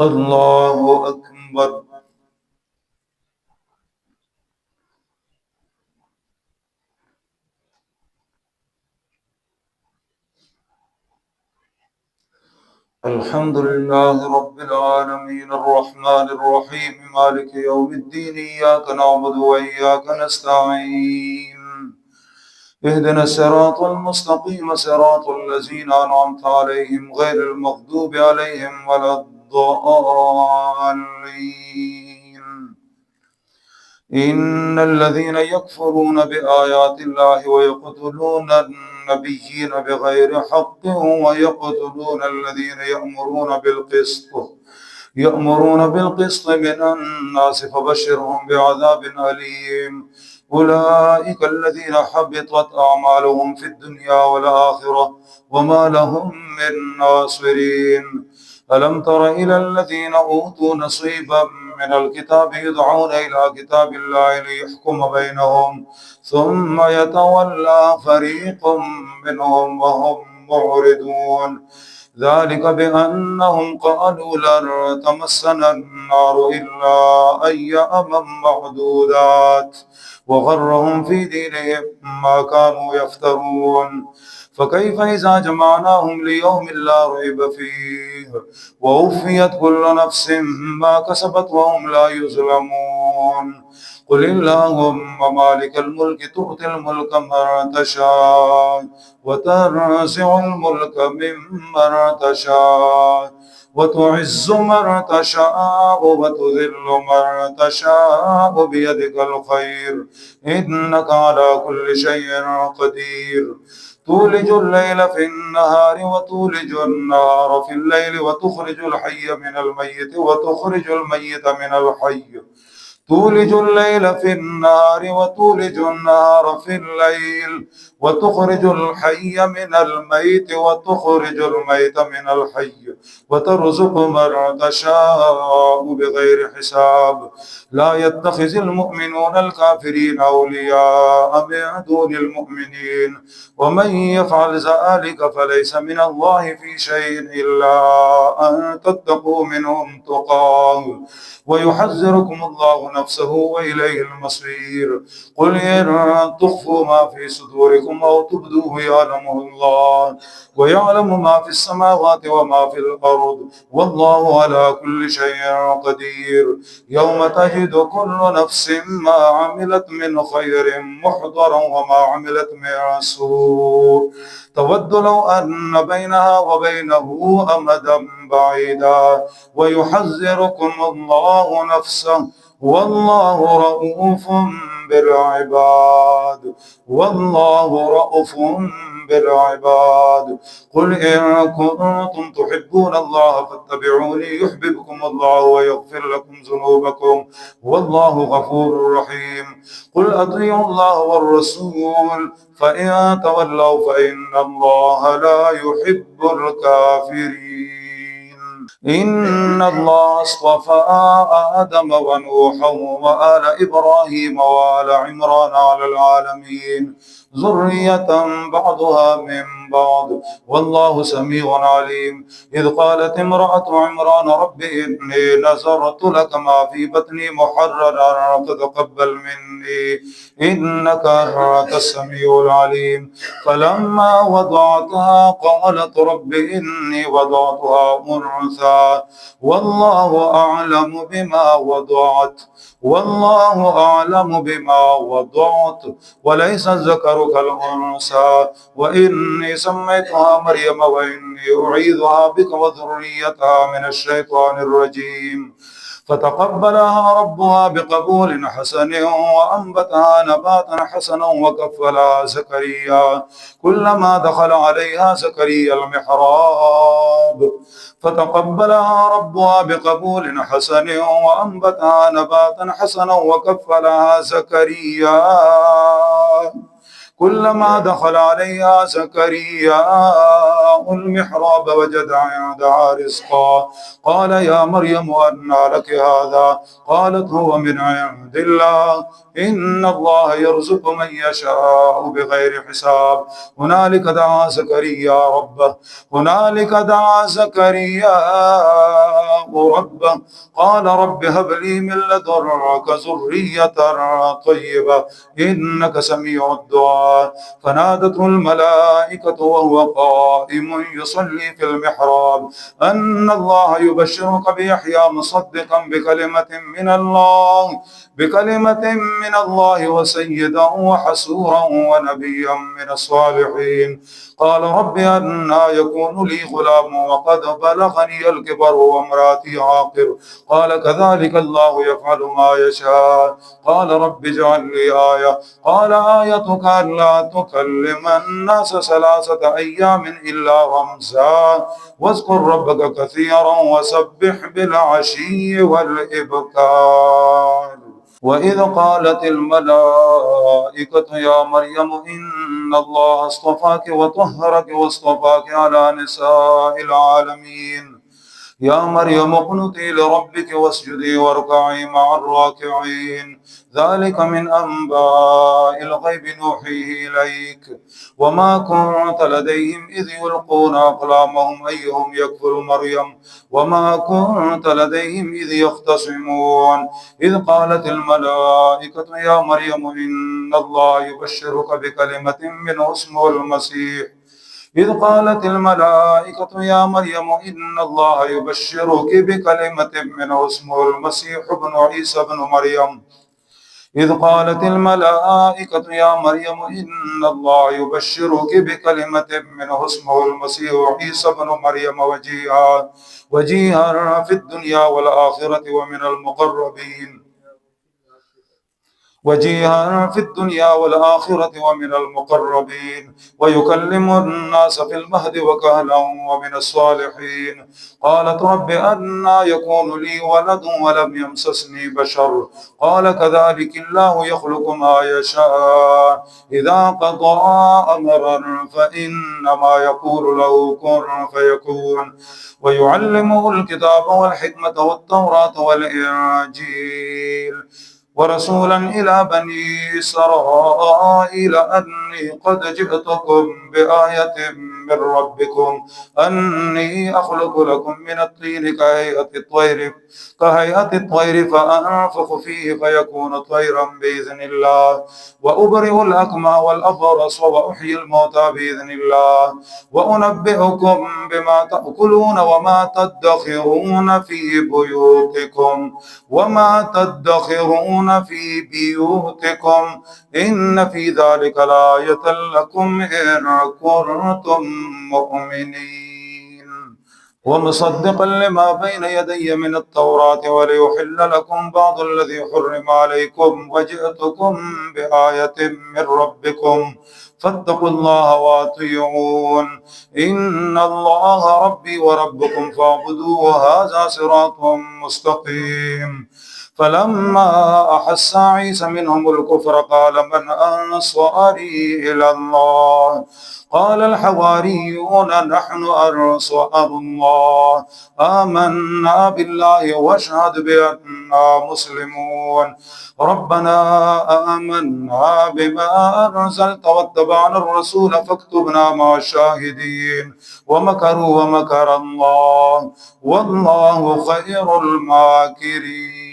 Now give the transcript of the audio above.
الله أكبر. الحمد لله رب العالمين الرحمن الرحيم مالك يوم الدين إياك نعبد وإياك نستعين اهدنا الصراط المستقيم صراط الذين أنعمت عليهم غير المغضوب عليهم ولا الضالين. إن الذين يكفرون بآيات الله ويقتلون النبيين بغير حق ويقتلون الذين يأمرون بالقسط من الناس فبشرهم بعذاب أليم. أولئك الذين حبطت أعمالهم في الدنيا والآخرة وما لهم من ناصرين. ألم تر إلى الذين أوتوا نصيبا من الكتاب يدعون إلى كتاب الله ليحكم بينهم ثم يتولى فريق منهم وهم معرضون. ذلك بأنهم قالوا لن تمسنا النار إلا أياما معدودات وغرهم في دينهم ما كانوا يفترون. فكيف إذا جمعناهم ليوم لا ريب فيه ووفيت كل نفس ما كسبت وهم لا يظلمون. قل اللهم مالك الملك تؤتي الملك من تشاء وتنزع الملك ممن تشاء وتعز من تشاء وتذل من تشاء بيدك الخير إنك على كل شيء قدير. تولج الليل في النهار وتولج النهار في الليل وتخرج الحي من الميت وتخرج الميت من الحي. تولج الليل في النهار وتولج النهار في الليل وتخرج الحي من الميت وتخرج الميت من الحي وترزق من تشاء بغير حساب. لا يتخذ المؤمنون الكافرين أولياء من دون المؤمنين ومن يفعل ذلك فليس من الله في شيء إلا أن تتقوا منهم تقاه ويحذركم الله نفسه وإليه المصير. قل إن تخفوا ما في صدوركم أو تبدوه يعلمه الله ويعلم ما في السماوات وما في الأرض والله على كل شيء قدير. يوم تجد كل نفس ما عملت من خير محضرا وما عملت من سوء تود لو أن بينها وبينه أمدا بعيدا ويحذركم الله نفسه والله رؤوف بالعباد بالعباد. قل إن كنتم تحبون الله فاتبعوني يحببكم الله ويغفر لكم ذنوبكم والله غفور رحيم. قل أطيعوا الله والرسول فإن تولوا فإن الله لا يحب الكافرين. إن الله اصطفى آدم ونوحا وآل إبراهيم وآل عمران على العالمين ذرية بعضها من بعض والله سميع عليم. إذ قالت امرأة عمران رب إني نذرت لك ما في بطني محررا فتقبل مني إنك أنت السميع العليم. فلما وضعتها قالت رب إني وضعتها أنثى والله أعلم بما وضعت وليس الذكر كالأنثى وإني سميتها مريم وإني أعيذها بك وذريتها من الشيطان الرجيم. فتقبلها ربها بقبول حسن وأنبتها نباتا حسنا وكفلها زكريا كلما دخل عليها زكريا المحراب فتقبلها ربها بقبول حسن وأنبتها نباتا حسنا وكفلها زكريا كلما دخل عليها زكريا المحراب وجد عندها رزقا قال يا مريم أنى لك هذا قالت هو من عند الله إن الله يرزق من يشاء بغير حساب هنالك دعا زكريا ربه هنالك دعا زكريا ربه قال رب هب لي من لدنك ذرية طيبة إنك سميع الدعاء فنادته الملائكة وهو قائم يصلي في المحراب أن الله يبشرك بيحيى مصدقا بكلمة من الله وسيدا وحسورا ونبيا من الصالحين قال رب أنى يكون لي غلام وقد بلغني الكبر وامرأتي عاقر قال كذلك الله يفعل ما يشاء قال رب اجعل لي آية قال آيتك ألا تكلم الناس 3 أيام إلا رمزا واذكر ربك كثيرا وسبح بالعشي والإبكار وإذ قالت الملائكة يا مريم إن الله اصطفاك وطهرك واصطفاك على نساء العالمين يا مريم اقنتي لربك واسجدي واركعي مع الراكعين ذلك من أنباء الغيب نوحيه إليك وما كنت لديهم إذ يلقون أقلامهم أيهم يكفل مريم وما كنت لديهم إذ يختصمون إذ قالت الملائكة يا مريم إن الله يبشرك بكلمة منه اسمه المسيح إذ قالت الملائكة يا مريم إن الله يبشرك بكلمة منه اسمه المسيح ابن عيسى ابن مريم إذ قالت الملائكة يا مريم إن الله يبشرك بكلمة منه اسمه المسيح عيسى ابن مريم وجيها في الدنيا والآخرة ومن المقربين ويكلم الناس في المهد وكهلا ومن الصالحين قالت رب أنى يكون لي ولد ولم يمسسني بشر قال كذلك الله يخلق ما يشاء إذا قضى أمرا فإنما يقول له كن فيكون ويعلمه الكتاب والحكمة والتوراة والإنجيل ورسولا إلى بني إسرائيل أني قد جئتكم بآية من ربكم أني أخلق لكم من الطين كهيئة الطير فأنفخ فيه فيكون طيرا بإذن الله وأبرئ الأكمى والأبرص وأحيي الموتى بإذن الله وأنبئكم بما تأكلون وما تدخرون في بيوتكم إن في ذلك لآية لكم إن كنتم مؤمنين ومصدقا لما بين يدي من التوراة وليحل لكم بعض الذي حرم عليكم وجئتكم بآية من ربكم فاتقوا الله وأطيعون إن الله ربي وربكم فاعبدوه هذا صراط مستقيم فلما أحس عيسى منهم الكفر قال من أنصاري إلى الله قال الحواريون نحن أنصار الله آمنا بالله واشهد بأننا مسلمون ربنا آمنا بما أنزلت واتبعنا الرسول فاكتبنا مع الشاهدين ومكروا ومكر الله والله خير الماكرين